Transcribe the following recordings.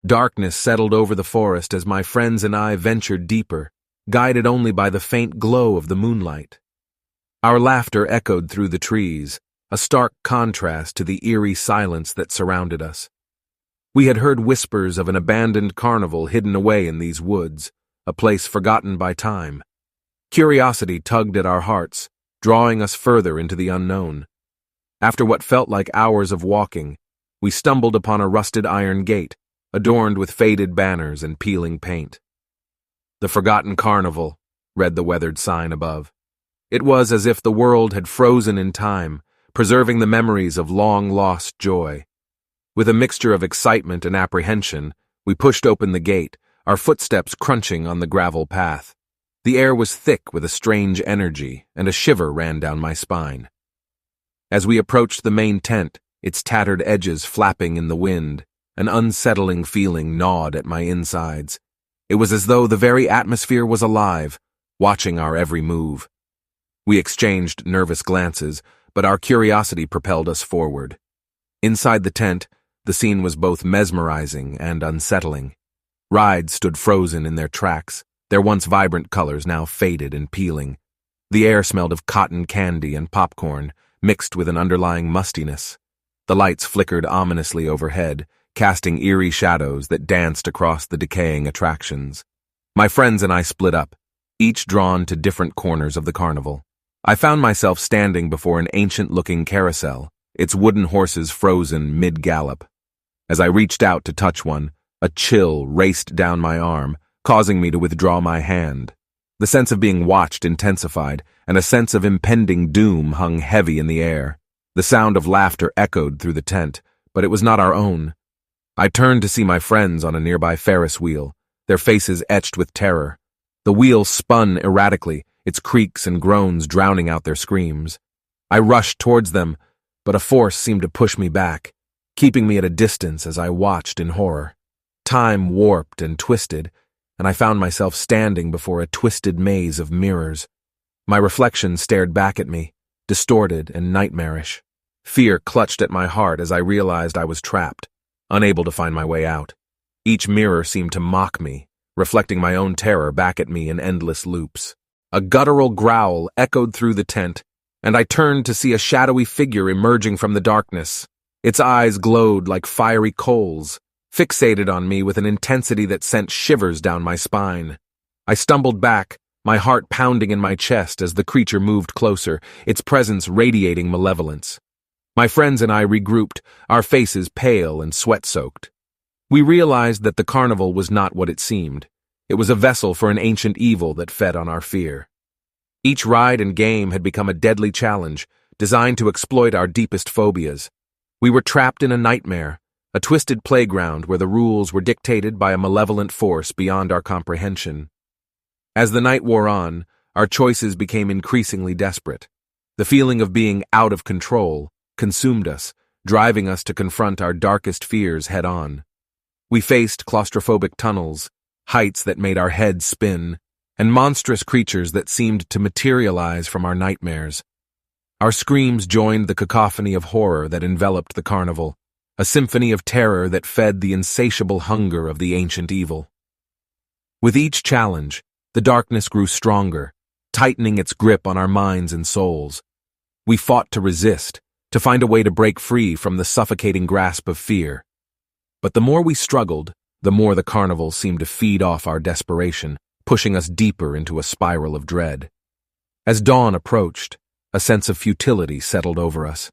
Darkness settled over the forest as my friends and I ventured deeper, guided only by the faint glow of the moonlight. Our laughter echoed through the trees, a stark contrast to the eerie silence that surrounded us. We had heard whispers of an abandoned carnival hidden away in these woods, a place forgotten by time. Curiosity tugged at our hearts, drawing us further into the unknown. After what felt like hours of walking, we stumbled upon a rusted iron gate, adorned with faded banners and peeling paint. "The Forgotten Carnival," read the weathered sign above. It was as if the world had frozen in time, preserving the memories of long-lost joy. With a mixture of excitement and apprehension, we pushed open the gate, our footsteps crunching on the gravel path. The air was thick with a strange energy, and a shiver ran down my spine. As we approached the main tent, its tattered edges flapping in the wind, an unsettling feeling gnawed at my insides. It was as though the very atmosphere was alive, watching our every move. We exchanged nervous glances, but our curiosity propelled us forward. Inside the tent, the scene was both mesmerizing and unsettling. Rides stood frozen in their tracks, their once vibrant colors now faded and peeling. The air smelled of cotton candy and popcorn, mixed with an underlying mustiness. The lights flickered ominously overhead, casting eerie shadows that danced across the decaying attractions. My friends and I split up, each drawn to different corners of the carnival. I found myself standing before an ancient-looking carousel, its wooden horses frozen mid-gallop. As I reached out to touch one, a chill raced down my arm, causing me to withdraw my hand. The sense of being watched intensified, and a sense of impending doom hung heavy in the air. The sound of laughter echoed through the tent, but it was not our own. I turned to see my friends on a nearby Ferris wheel, their faces etched with terror. The wheel spun erratically, its creaks and groans drowning out their screams. I rushed towards them, but a force seemed to push me back, keeping me at a distance as I watched in horror. Time warped and twisted, and I found myself standing before a twisted maze of mirrors. My reflection stared back at me, distorted and nightmarish. Fear clutched at my heart as I realized I was trapped, unable to find my way out. Each mirror seemed to mock me, reflecting my own terror back at me in endless loops. A guttural growl echoed through the tent, and I turned to see a shadowy figure emerging from the darkness. Its eyes glowed like fiery coals, fixated on me with an intensity that sent shivers down my spine. I stumbled back, my heart pounding in my chest as the creature moved closer, its presence radiating malevolence. My friends and I regrouped, our faces pale and sweat-soaked. We realized that the carnival was not what it seemed. It was a vessel for an ancient evil that fed on our fear. Each ride and game had become a deadly challenge, designed to exploit our deepest phobias. We were trapped in a nightmare, a twisted playground where the rules were dictated by a malevolent force beyond our comprehension. As the night wore on, our choices became increasingly desperate. The feeling of being out of control consumed us, driving us to confront our darkest fears head-on. We faced claustrophobic tunnels, heights that made our heads spin, and monstrous creatures that seemed to materialize from our nightmares. Our screams joined the cacophony of horror that enveloped the carnival, a symphony of terror that fed the insatiable hunger of the ancient evil. With each challenge, the darkness grew stronger, tightening its grip on our minds and souls. We fought to resist, to find a way to break free from the suffocating grasp of fear. But the more we struggled, the more the carnival seemed to feed off our desperation, pushing us deeper into a spiral of dread. As dawn approached, a sense of futility settled over us.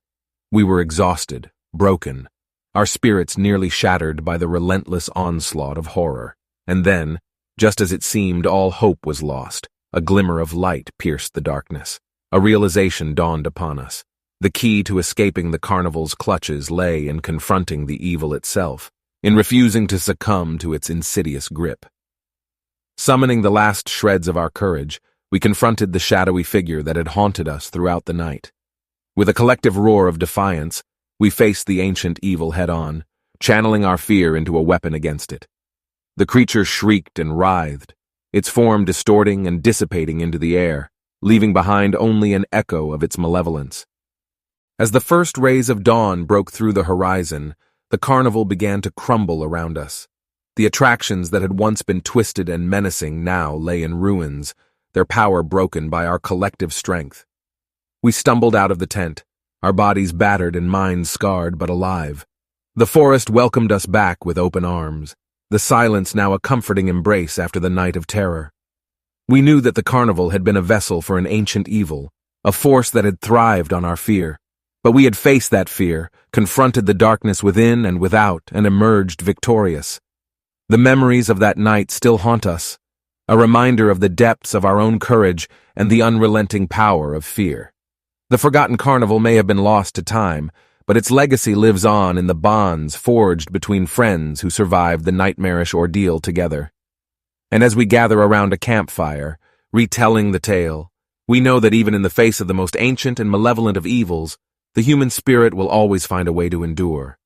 We were exhausted, broken, our spirits nearly shattered by the relentless onslaught of horror. And then, just as it seemed all hope was lost, a glimmer of light pierced the darkness. A realization dawned upon us. The key to escaping the carnival's clutches lay in confronting the evil itself, in refusing to succumb to its insidious grip. Summoning the last shreds of our courage, we confronted the shadowy figure that had haunted us throughout the night. With a collective roar of defiance, we faced the ancient evil head-on, channeling our fear into a weapon against it. The creature shrieked and writhed, its form distorting and dissipating into the air, leaving behind only an echo of its malevolence. As the first rays of dawn broke through the horizon, the carnival began to crumble around us. The attractions that had once been twisted and menacing now lay in ruins, their power broken by our collective strength. We stumbled out of the tent, our bodies battered and minds scarred but alive. The forest welcomed us back with open arms, the silence now a comforting embrace after the night of terror. We knew that the carnival had been a vessel for an ancient evil, a force that had thrived on our fear. But we had faced that fear, confronted the darkness within and without, and emerged victorious. The memories of that night still haunt us, a reminder of the depths of our own courage and the unrelenting power of fear. The Forgotten Carnival may have been lost to time, but its legacy lives on in the bonds forged between friends who survived the nightmarish ordeal together. And as we gather around a campfire, retelling the tale, we know that even in the face of the most ancient and malevolent of evils, the human spirit will always find a way to endure.